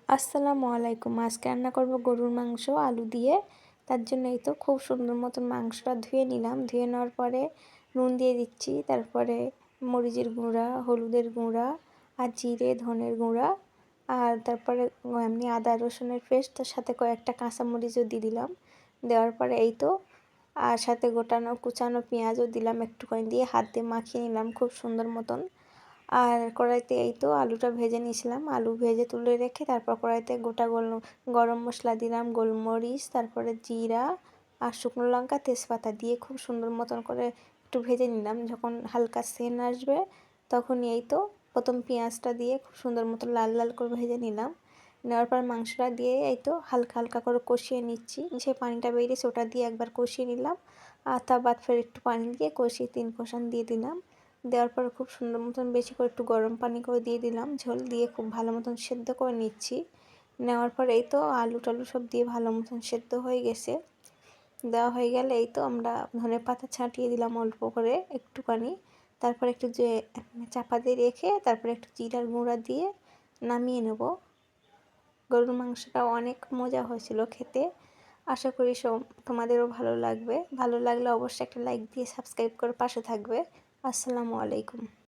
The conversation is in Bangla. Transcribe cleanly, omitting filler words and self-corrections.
আসসালামু আলাইকুম। আজকে রান্না করব গরুর মাংস আলু দিয়ে। তার জন্য এই তো খুব সুন্দর মতন মাংসটা ধুয়ে নিলাম। ধুয়ে নেওয়ার পরে নুন দিয়ে দিচ্ছি, তারপরে মরিচের গুঁড়া, হলুদের গুঁড়া আর জিরে ধনের গুঁড়া, আর তারপরে এমনি আদা রসুনের পেস্ট, তার সাথে কয়েকটা কাঁচামরিচও দিয়ে দিলাম। দেওয়ার পরে এই তো আর সাথে গোটানো কুচানো পেঁয়াজও দিলাম, একটুখানি দিয়ে হাত দিয়ে মাখিয়ে নিলাম খুব সুন্দর মতন। আর কড়াইতে এই তো আলুটা ভেজে নিয়েছিলাম, আলু ভেজে তুলে রেখে তারপর কড়াইতে গোটা গরম মশলা দিলাম, গোলমরিচ, তারপরে জিরা আর শুকনো লঙ্কা তেজপাতা দিয়ে খুব সুন্দর মতন করে একটু ভেজে নিলাম। যখন হালকা সেন্ট আসবে তখনই এই তো প্রথম পেঁয়াজটা দিয়ে খুব সুন্দর মতো লাল লাল করে ভেজে নিলাম। নেওয়ার পর মাংসটা দিয়ে এই তো হালকা হালকা করে কষিয়ে নিচ্ছি। যে পানিটা বেরিয়েছে ওটা দিয়ে একবার কষিয়ে নিলাম, আর তার বাদ ফের একটু পানি দিয়ে কষিয়ে 3 কষান দিয়ে দিলাম। দেওয়ার পর খুব সুন্দর মতন বেশি করে একটু গরম পানি করে দিয়ে দিলাম, ঝোল দিয়ে খুব ভালো মতন সেদ্ধ করে নিচ্ছি। নেওয়ার পর এই তো আলু টালু সব দিয়ে ভালো মতন সেদ্ধ হয়ে গেছে। দেওয়া হয়ে গেলে এই তো আমরা ধনেপাতা ছাঁটিয়ে দিলাম অল্প করে একটুখানি, তারপর একটু যে চাপা দিয়ে রেখে তারপরে একটু জিরার গুঁড়া দিয়ে নামিয়ে নেব। গরুর মাংসটা অনেক মজা হয়েছিল খেতে। আশা করি তোমাদেরও ভালো লাগবে। ভালো লাগলে অবশ্যই একটা লাইক দিয়ে সাবস্ক্রাইব করে পাশে থাকবে। আসসালামু আলাইকুম।